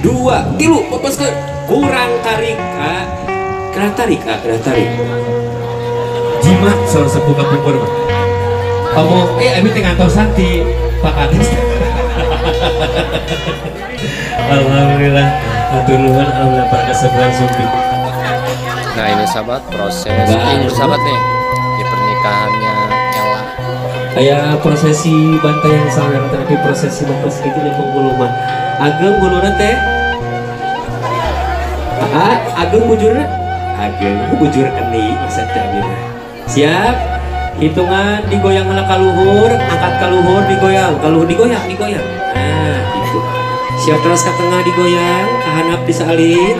2 tilu lepaskan kurang tarik kena tarik jimat soal sepuh kapungkur kamu abi tengah tau sakti Pak Anies. Alhamdulillah nuhun alhamdulillah pada kesebulan sumpi. Nah ini sahabat proses ini sahabat nih di pernikahannya Ella. Aya prosesi bantayan sawer tapi prosesi bagus itu yang penggulu mah ageng guluna teh ageng bujur keni maksudnya abina siap hitungan digoyang ala kaluhur angkat kaluhur digoyang nah gitu siap terus ke tengah digoyang ke handap disalin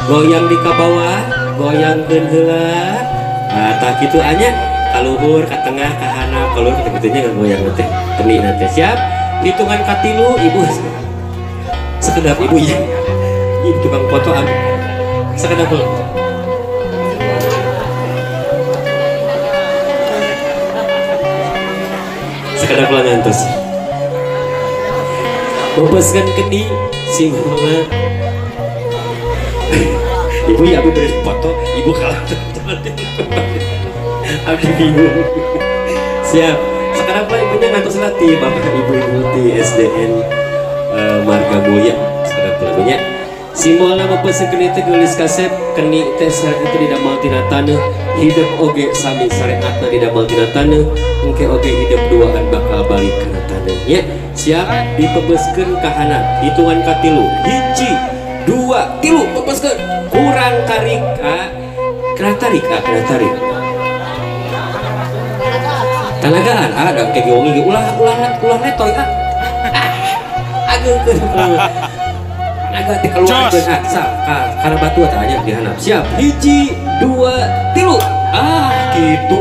goyang di ke bawah goyang heula nah tak gitu anya kaluhur ke tengah ke handap kaluhur ketemu goyang teh keni nanti siap hitungan katilu ibu sekedap ibu ya ini tukang foto sekedap sekedap langantos bebaskan keni si mama ibu ya aku beri foto ibu kalah abdi bingung siap sekarang pak ibunya ngantos latih bapak ibu di SDN Marga Mulia sekarang pelakunya simbol nama pesekeun teh gelis kasep keni teh sareat teh didamel tina taneuh hidup oge sami sareatna didamel tina taneuh engke oge hidup duaan bakal balik kana taneuh nya siap dipebeskeun ka handap hitungan katilu 1 2 tilu pebeskeun kurang tarik kena tarik tanagaan ada kayak wongi ulah netoy agak keluar karena batu tanya di handap siap 1 2 tilu gitu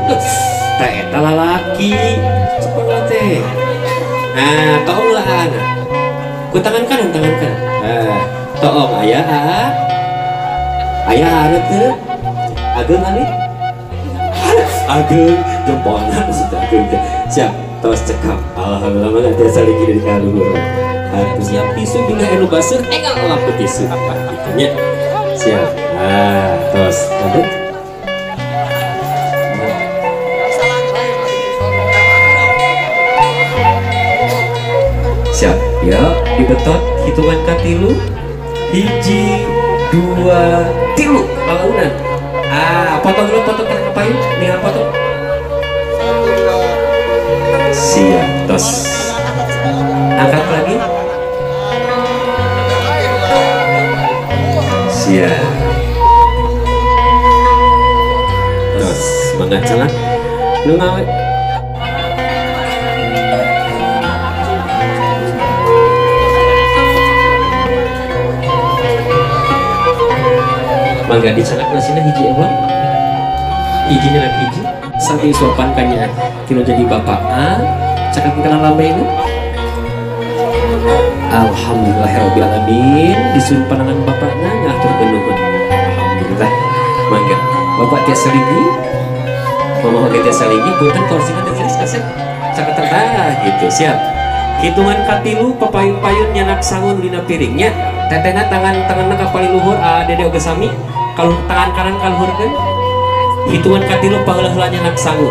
teh eta lalaki seperti teh nah tong lah anak ku tangan kanan tong ayah ada teh ageng jempolna sudah ageng siap tos cekap alhamdulillah mana teh saling dari kaluhur siap tisu bila enu baseuh enggak lampu tisu gitu nya siap tos lanjut siap ya dibetot hitungan katilu 1 2 tilu bangunan foto dulu foto ngapain nih foto siap tos angkat lagi siap terus semangat celak lu ngawe mangga dicelak nasina hiji apa hijinya lagi hiji sampai sopan kanya kilo jadi bapak cakap kenal lama ini alhamdulillahirrahmanirrahim disuruh pandangan bapaknya ngatur genuhun alhamdulillah mangga bapak tiasa lagi mama oke tiasa lagi punten torsingan dan jenis kasep cakap gitu siap hitungan katilu papayun-payun nyanak sangun dina piringnya tetena tangan kapali luhur dede oge sami kalau tangan kanan kaluhurkeun hitungan katilu pangeuleuh nyanak sangu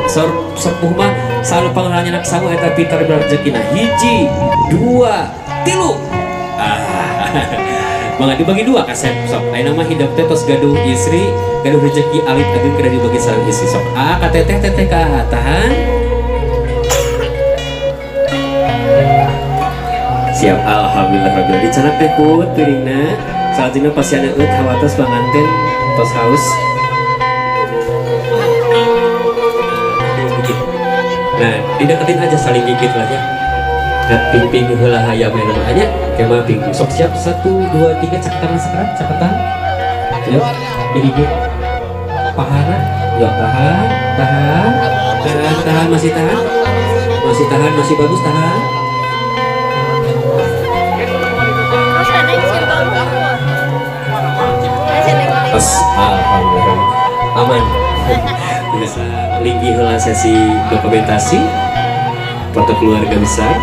sepuh mah selalu pangeuleuh nyanak sangu eta pintar rezekina 1 2 tilu mangga dibagi 2 kasep sok ayeuna mah hidup teh tos gaduh istri gaduh rezeki alit ageun kada dibagi sareng istri sok ka teteh ka tahan siap alhamdulillah dicanak teh pun piringna saat ini pasti ada hawatos panganten tos haus nah dideketin aja saling gigit lah ya nah ping heula hayam yang namanya kemah ping sok siap 1 2 3 cakatan sekarang cakatan ya digigit pahana ya tahan masih bagus tahan alhamdulillah aman bisa linggi heula sesi dokumentasi foto keluarga besar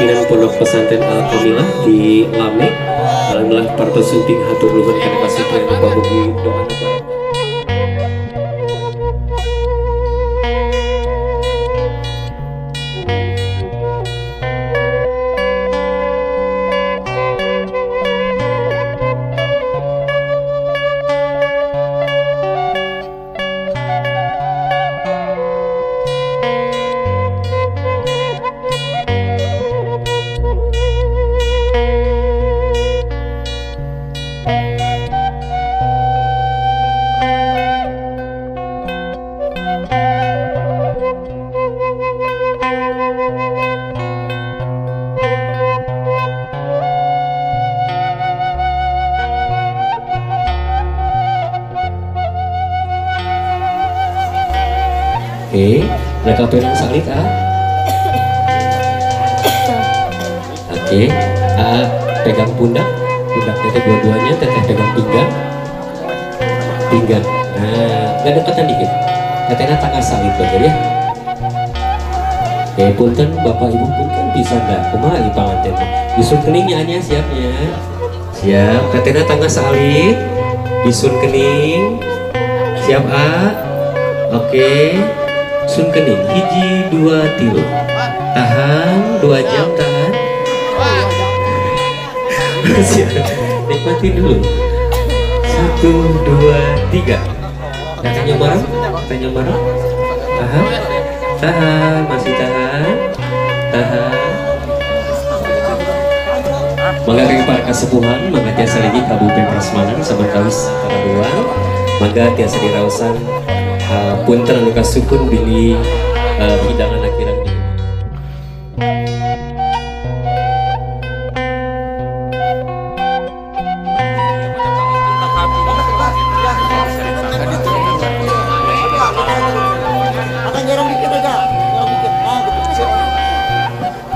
pimpinan Pondok Pesantren Al-Kamilah di Lamek. Alhamdulillah partos sunting hatur nuhun kana kasupran pamugi doa na. Oke, mereka pengen salib Oke, pegang pundak teteh dua-duanya, teteh pegang pinggang. Nah, gak dekatan dikit. Tetehnya tangga salib bener ya. Oke, punten bapak ibu punten bisa nggak? Kumaha ieu panganten? Bisun keningnya anya siapnya. Siap, tetehnya tangga salib, bisun kening. Siap Oke. Sun kening, hiji dua tilu, tahan 2 jam tahan. Nikmati dulu. 1 2 3. Tanya marah. Tahan, masih tahan. Mangga kang para kasepuhan, mangga tiasa lagi Kabupaten Prasmanan sabarkawis para ruang, mangga tiasa diraosan punten anu kasukun bini hidangan akhiran ini.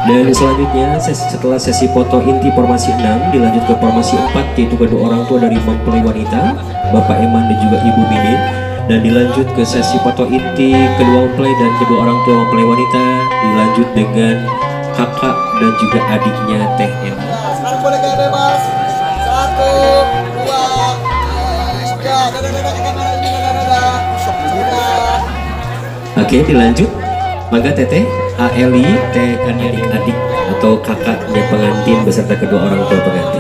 Dan selanjutnya setelah sesi foto inti formasi 6 dilanjut ke formasi 4, yaitu kedua orang tua dari mempelai wanita Bapak Eman dan juga Ibu Bidin, dan dilanjut ke sesi foto inti kedua mempelai dan kedua orang tua mempelai wanita, dilanjut dengan kakak dan juga adiknya Teh Emma. Sekarang boleh gak bebas? 1 2 3. Oke, dilanjut. Mangga Teteh Aeli Teh kan adik-adik atau kakaknya pengantin beserta kedua orang tua pengantin.